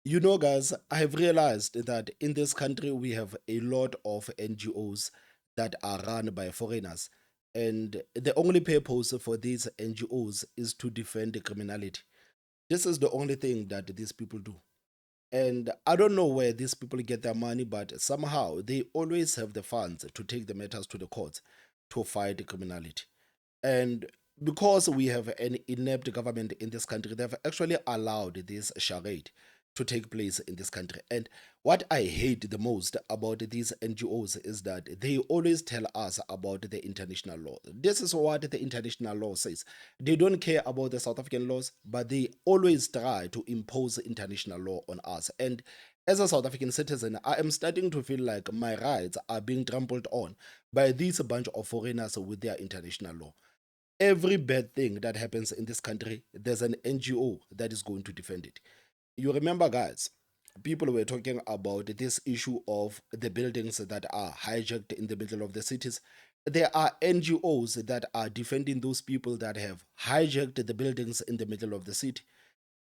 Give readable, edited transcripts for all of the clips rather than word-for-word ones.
You know, guys, I have realized that in this country we have a lot of NGOs that are run by foreigners. And the only purpose for these NGOs is to defend the criminality. This is the only thing that these people do. And I don't know where these people get their money, but somehow they always have the funds to take the matters to the courts to fight the criminality. And because we have an inept government in this country, they've actually allowed this charade to take place in this country. And what I hate the most about these NGOs is that they always tell us about the international law. This is what the international law says. They don't care about the South African laws, but they always try to impose international law on us. And as a South African citizen, I am starting to feel like my rights are being trampled on by this bunch of foreigners with their international law. Every bad thing that happens in this country, there's an NGO that is going to defend it. You remember, guys, people were talking about this issue of the buildings that are hijacked in the middle of the cities. There are NGOs that are defending those people that have hijacked the buildings in the middle of the city.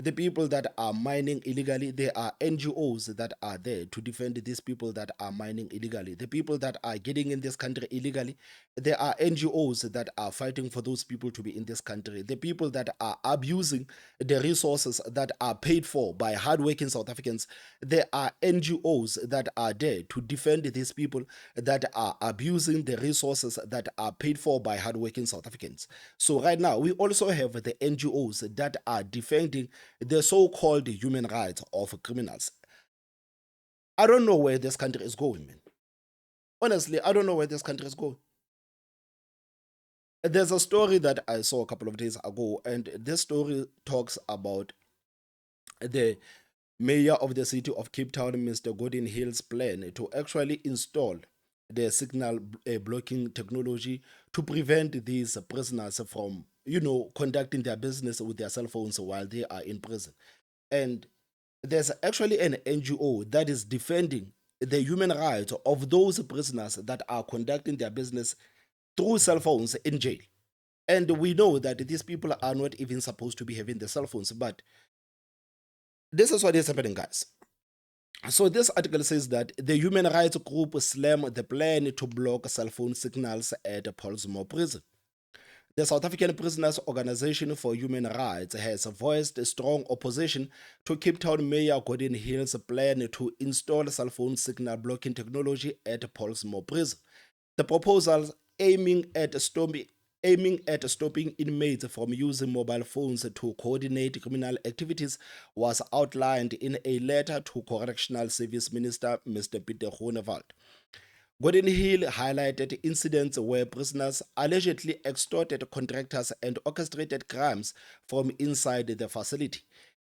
The people that are mining illegally, there are NGOs that are there to defend these people that are mining illegally. The people that are getting in this country illegally, there are NGOs that are fighting for those people to be in this country. The people that are abusing the resources that are paid for by hardworking South Africans, there are NGOs that are there to defend these people that are abusing the resources that are paid for by hardworking South Africans. So right now, we also have the NGOs that are defending the so-called human rights of criminals. I don't know where this country is going, man. Honestly, I don't know where this country is going. There's a story that I saw a couple of days ago, and this story talks about the mayor of the city of Cape Town, Mr. Geordin Hill's plan to actually install the signal blocking technology to prevent these prisoners from, conducting their business with their cell phones while they are in prison. And there's actually an NGO that is defending the human rights of those prisoners that are conducting their business through cell phones in jail. And we know that these people are not even supposed to be having the cell phones, but this is what is happening, guys. So this article says that the human rights group slammed the plan to block cell phone signals at Pollsmoor Prison. The South African Prisoners Organization for Human Rights has voiced strong opposition to Cape Town Mayor Geordin Hill's plan to install cell phone signal blocking technology at Pollsmoor Prison. The proposals aiming at stopping inmates from using mobile phones to coordinate criminal activities was outlined in a letter to Correctional Service Minister Mr. Peter Groenewald. Gordon Hill highlighted incidents where prisoners allegedly extorted contractors and orchestrated crimes from inside the facility.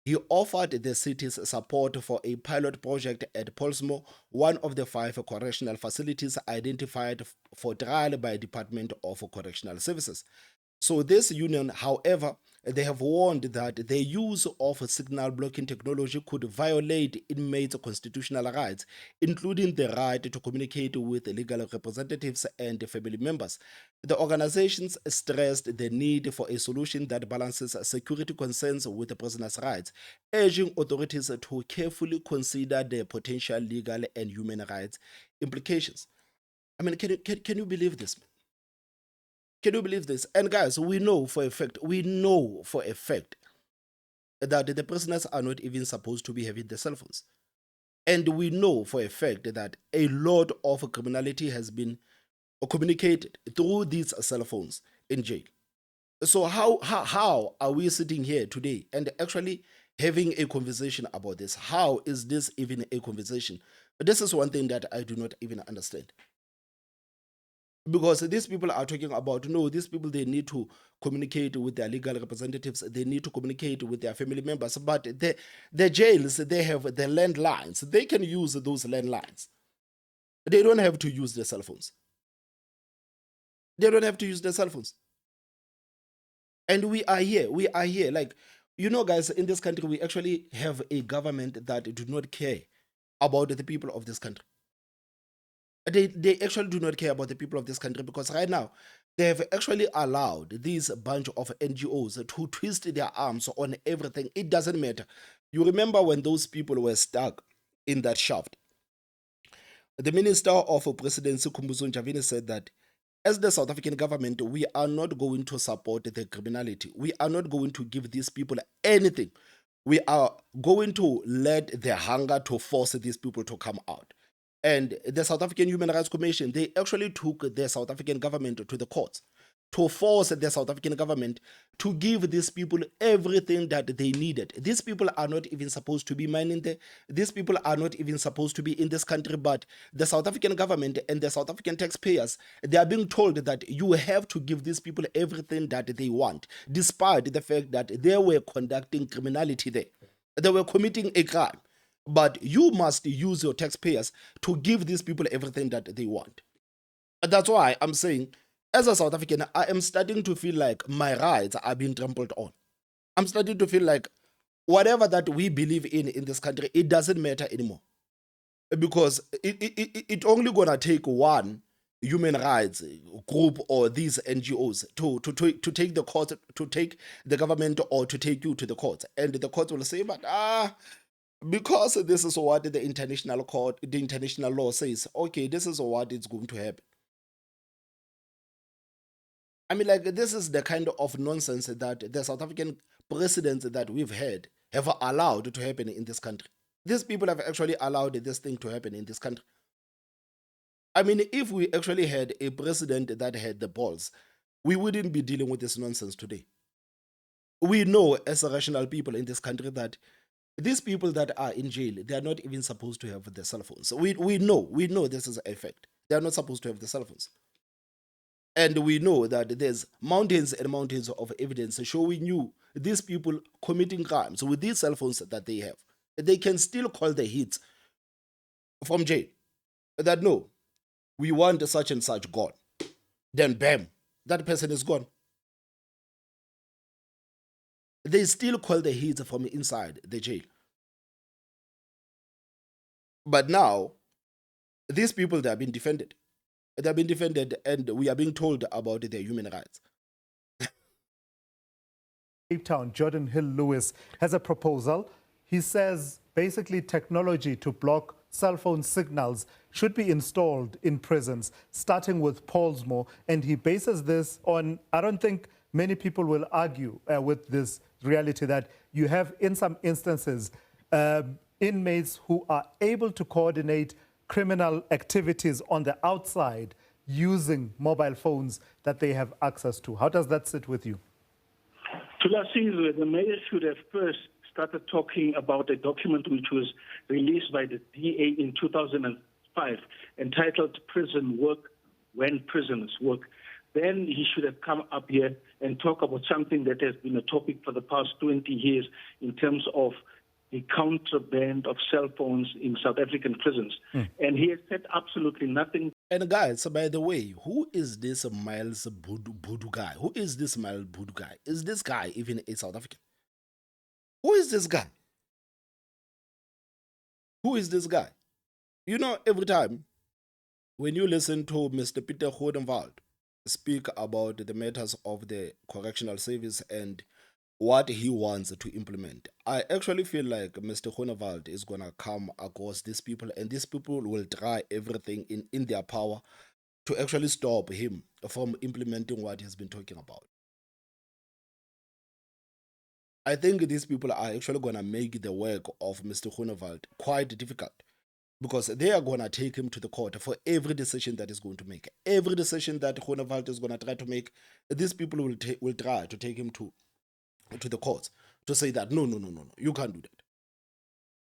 He offered the city's support for a pilot project at Pollsmoor, one of the 5 correctional facilities identified for trial by Department of Correctional Services. So this union, however, they have warned that the use of signal blocking technology could violate inmates' constitutional rights, including the right to communicate with legal representatives and family members. The organizations stressed the need for a solution that balances security concerns with the prisoners' rights, urging authorities to carefully consider the potential legal and human rights implications. I mean, can you believe this? Can you believe this? And guys, we know for a fact that the prisoners are not even supposed to be having the cell phones. And we know for a fact that a lot of criminality has been communicated through these cell phones in jail. So how are we sitting here today and actually having a conversation about this? How is this even a conversation? This is one thing that I do not even understand, because these people are talking about, no, these people, they need to communicate with their legal representatives, they need to communicate with their family members, but the jails, they have the landlines, they can use those landlines, they don't have to use their cell phones, they don't have to use their cell phones. And we are here like, guys, in this country we actually have a government that do not care about the people of this country. They actually do not care about the people of this country, because right now they have actually allowed these bunch of NGOs to twist their arms on everything. It doesn't matter. You remember when those people were stuck in that shaft? The Minister of Presidency, Khumbudzo Ntshavheni, said that as the South African government, we are not going to support the criminality. We are not going to give these people anything. We are going to let the hunger to force these people to come out. And the South African Human Rights Commission, they actually took the South African government to the courts to force the South African government to give these people everything that they needed. These people are not even supposed to be mining there. These people are not even supposed to be in this country, but the South African government and the South African taxpayers, they are being told that you have to give these people everything that they want, despite the fact that they were conducting criminality there. They were committing a crime. But you must use your taxpayers to give these people everything that they want. That's why I'm saying, as a South African, I am starting to feel like my rights are being trampled on. I'm starting to feel like whatever that we believe in this country, it doesn't matter anymore. Because it only gonna take one human rights group or these NGOs to take the court, to take the government, or to take you to the court. And the court will say, but because this is what the international court, the international law says, okay, this is what it's going to happen. I mean, like, this is the kind of nonsense that the South African presidents that we've had have allowed to happen in this country. These people have actually allowed this thing to happen in this country. I mean, if we actually had a president that had the balls, we wouldn't be dealing with this nonsense today. We know as rational people in this country that these people that are in jail, they are not even supposed to have their cell phones. We know this is a fact. They are not supposed to have the cell phones. And we know that there's mountains and mountains of evidence showing you these people committing crimes with these cell phones that they have. They can still call the hits from jail. That no, we want such and such gone. Then bam, that person is gone. They still call the hits from inside the jail. But now, these people, they have been defended. They have been defended, and we are being told about their human rights. Cape Town, Geordin Hill-Lewis has a proposal. He says basically technology to block cell phone signals should be installed in prisons, starting with Pollsmoor. And he bases this on, I don't think many people will argue with this reality that you have, in some instances, inmates who are able to coordinate criminal activities on the outside using mobile phones that they have access to. How does that sit with you? Tulasizwe, the mayor should have first started talking about a document which was released by the DA in 2005 entitled Prison Work When Prisoners Work. Then he should have come up here and talk about something that has been a topic for the past 20 years in terms of the contraband of cell phones in South African prisons. And he has said absolutely nothing. And guys, by the way, who is this Miles Budu guy? Who is this Miles Budu guy? Is this guy even a South African? Who is this guy? Who is this guy? You know, every time when you listen to Mr. Peter Godenwald speak about the matters of the correctional service and what he wants to implement, I actually feel like Mr. Godenwald is going to come across these people, and these people will try everything in their power to actually stop him from implementing what he's been talking about. I think these people are actually going to make the work of Mr. Godenwald quite difficult, because they are going to take him to the court for every decision that he's going to make. Every decision that Godenwald is going to try to make, these people will try to take him to the courts to say that no, you can't do that.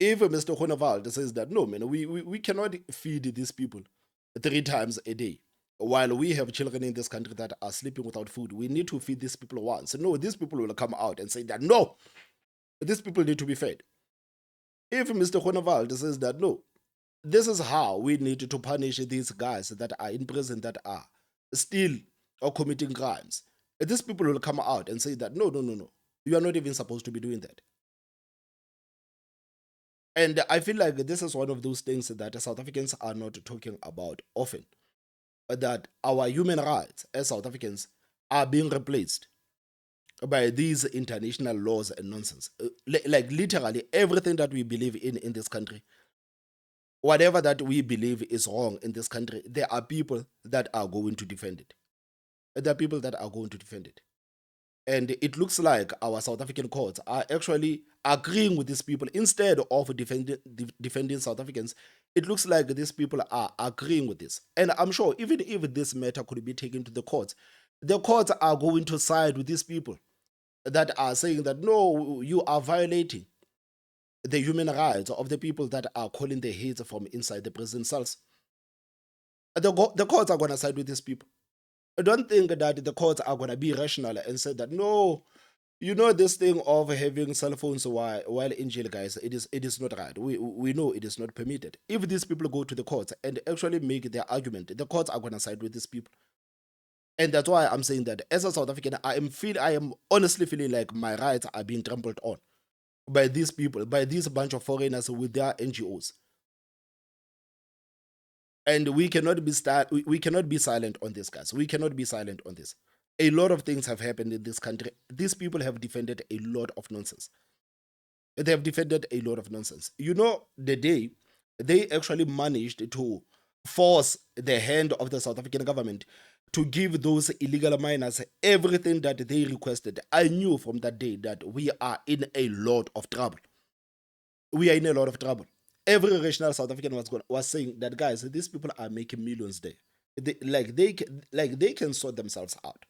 If Mr. Godenwald says that no, man, we cannot feed these people 3 times a day while we have children in this country that are sleeping without food, we need to feed these people once. No, these people will come out and say that no, these people need to be fed. If Mr. Godenwald says that no, this is how we need to punish these guys that are in prison that are still or committing crimes, these people will come out and say that no, you are not even supposed to be doing that. And I feel like this is one of those things that South Africans are not talking about often, that our human rights as South Africans are being replaced by these international laws and nonsense. Like literally everything that we believe in this country, whatever that we believe is wrong in this country, there are people that are going to defend it. There are people that are going to defend it. And it looks like our South African courts are actually agreeing with these people instead of defending South Africans. It looks like these people are agreeing with this. And I'm sure even if this matter could be taken to the courts are going to side with these people that are saying that no, you are violating the human rights of the people that are calling the hate from inside the prison cells. The courts are going to side with these people. I don't think that the courts are going to be rational and say that no, you know, this thing of having cell phones while in jail, guys, it is not right. We know it is not permitted. If these people go to the courts and actually make their argument, the courts are going to side with these people. And that's why I'm saying that as a South African, I am honestly feeling like my rights are being trampled on by these people, by this bunch of foreigners with their NGOs. And we cannot be silent on this, guys. We cannot be silent on this. A lot of things have happened in this country. These people have defended a lot of nonsense. They have defended a lot of nonsense. You know, the day they actually managed to force the hand of the South African government to give those illegal miners everything that they requested, I knew from that day that we are in a lot of trouble. We are in a lot of trouble. Every rational South African was saying that, guys, these people are making millions there. They can sort themselves out.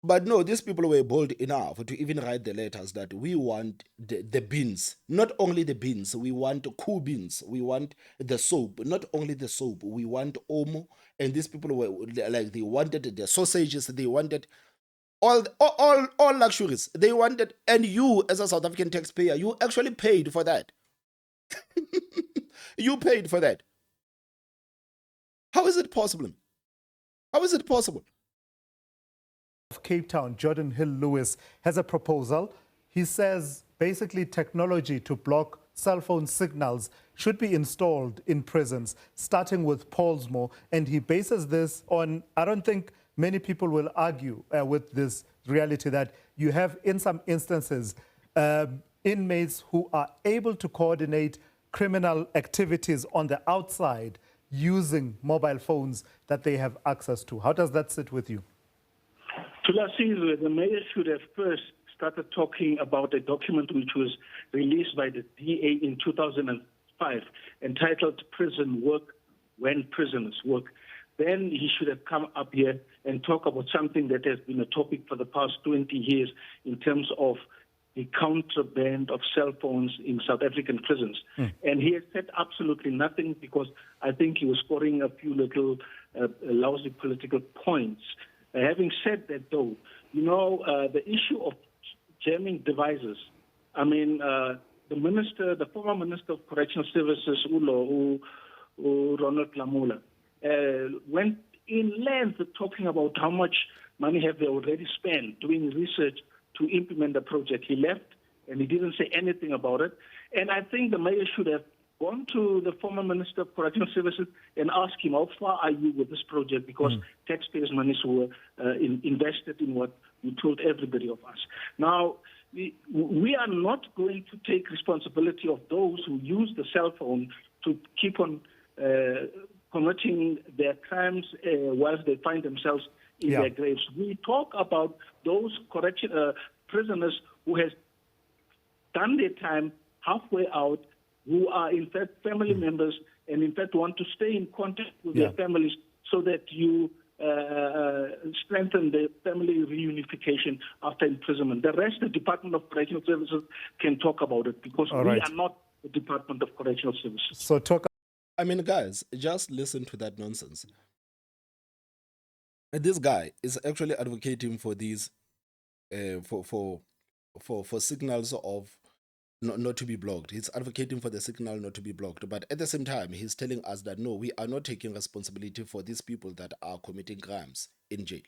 But no, these people were bold enough to even write the letters that we want the beans. Not only the beans, we want cool beans. We want the soap. Not only the soap, we want Omo. And these people were like, they wanted the sausages, they wanted all luxuries. They wanted, and you as a South African taxpayer, you actually paid for that. You paid for that. How is it possible? How is it possible? Of Cape Town, Geordin Hill-Lewis, has a proposal. He says basically technology to block cell phone signals should be installed in prisons, starting with Pollsmoor. And he bases this on, I don't think many people will argue with this reality that you have, in some instances, inmates who are able to coordinate criminal activities on the outside using mobile phones that they have access to. How does that sit with you? The mayor should have first started talking about a document which was released by the DA in 2005 entitled Prison Work When Prisoners Work. Then he should have come up here and talk about something that has been a topic for the past 20 years in terms of the contraband of cell phones in South African prisons. And he has said absolutely nothing because I think he was scoring a few little lousy political points. Having said that, though, you know, the issue of jamming devices, I mean, the former Minister of Correctional Services, Ronald Lamula, went in length talking about how much money have they already spent doing research to implement the project. He left and he didn't say anything about it. And I think the mayor should have gone to the former Minister of Correctional Services and asked him, how far are you with this project? Because taxpayers' monies were invested in what you told everybody of us. Now, we are not going to take responsibility of those who use the cell phone to keep on committing their crimes whilst they find themselves in their graves. We talk about those prisoners who has done their time halfway out, who are in fact family members and in fact want to stay in contact with their families so that you strengthen the family reunification after imprisonment. The rest, the Department of Correctional Services can talk about it because we are not the Department of Correctional Services. So I mean, guys, just listen to that nonsense. This guy is actually advocating for these, for signals of not to be blocked. He's advocating for the signal not to be blocked. But at the same time, he's telling us that no, we are not taking responsibility for these people that are committing crimes in jail.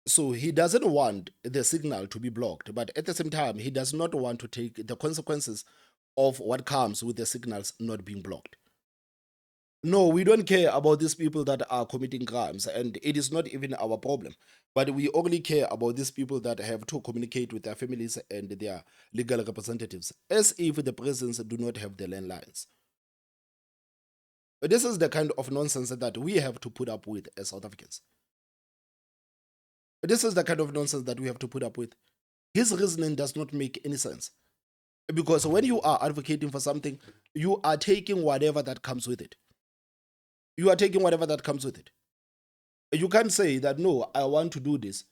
So he doesn't want the signal to be blocked, but at the same time, he does not want to take the consequences of what comes with the signals not being blocked. No, we don't care about these people that are committing crimes, and it is not even our problem. But we only care about these people that have to communicate with their families and their legal representatives, as if the prisons do not have the landlines. This is the kind of nonsense that we have to put up with as South Africans. This is the kind of nonsense that we have to put up with. His reasoning does not make any sense. Because when you are advocating for something, you are taking whatever that comes with it. You are taking whatever that comes with it. You can't say that, no, I want to do this.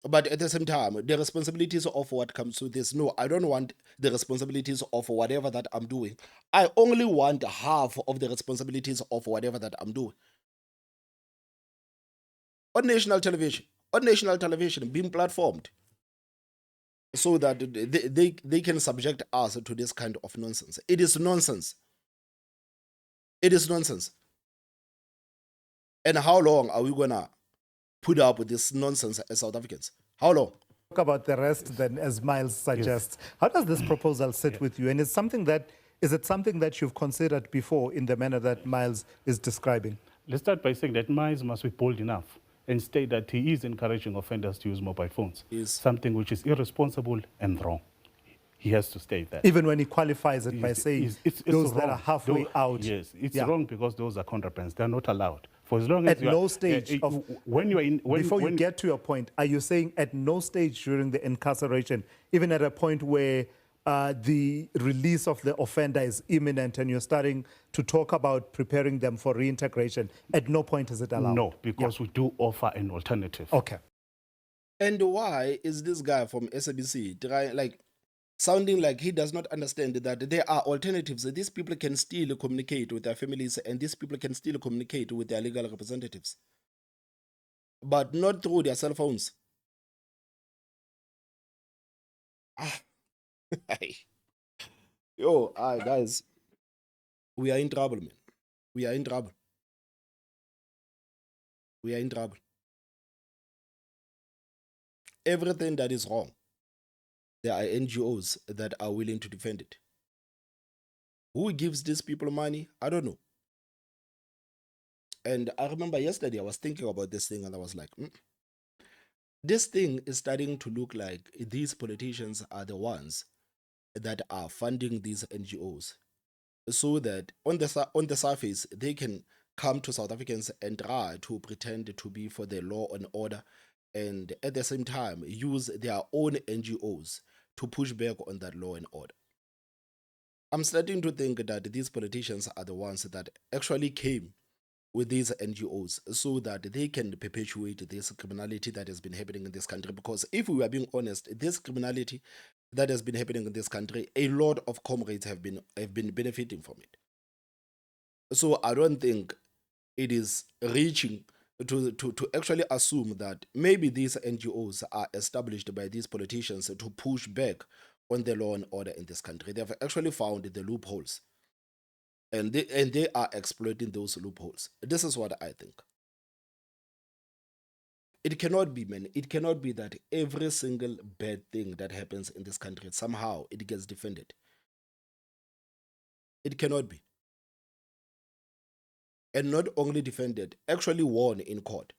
But at the same time, the responsibilities of what comes with this, no, I don't want the responsibilities of whatever that I'm doing. I only want half of the responsibilities of whatever that I'm doing. On national television, being platformed so that they can subject us to this kind of nonsense. It is nonsense. It is nonsense. And how long are we gonna put up with this nonsense as South Africans? How long? Talk about the rest then, as Miles suggests. How does this proposal sit with you? And is it something that you've considered before in the manner that Miles is describing? Let's start by saying that Miles must be bold enough and state that he is encouraging offenders to use mobile phones. Yes. Something which is irresponsible and wrong. He has to state that. Even when he qualifies it by saying it's those wrong. that are halfway out. Yes, it's Yeah. wrong because those are contrabands. They're not allowed. For as long as At no stage of when you are in before you get to your point, are you saying at no stage during the incarceration, even at a point where the release of the offender is imminent and you're starting to talk about preparing them for reintegration, at no point is it allowed? No, because we do offer an alternative. Okay. And why is this guy from SABC sounding like he does not understand that there are alternatives? These people can still communicate with their families, and these people can still communicate with their legal representatives, but not through their cell phones. Yo, guys, we are in trouble, man. We are in trouble. We are in trouble. Everything that is wrong, there are NGOs that are willing to defend it. Who gives these people money? I don't know. And I remember yesterday I was thinking about this thing and I was like, this thing is starting to look like these politicians are the ones that are funding these NGOs, so that on the surface they can come to South Africans and try to pretend to be for the law and order, and at the same time use their own NGOs to push back on that law and order. I'm starting to think that these politicians are the ones that actually came with these NGOs so that they can perpetuate this criminality that has been happening in this country. Because if we are being honest, this criminality that has been happening in this country, a lot of comrades have been benefiting from it. So I don't think it is reaching to actually assume that maybe these NGOs are established by these politicians to push back on the law and order in this country. They have actually found the loopholes, and they are exploiting those loopholes. This is what I think. It cannot be, man. It cannot be that every single bad thing that happens in this country, somehow it gets defended. It cannot be. And not only defended, actually won in court.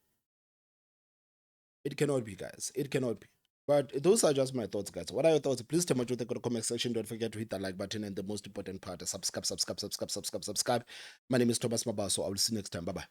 It cannot be, guys. It cannot be. But those are just my thoughts, guys. What are your thoughts? Please tell me what you think in the comment section. Don't forget to hit the like button, and the most important part, subscribe. My name is Thomas Mabaso. I will see you next time. Bye-bye.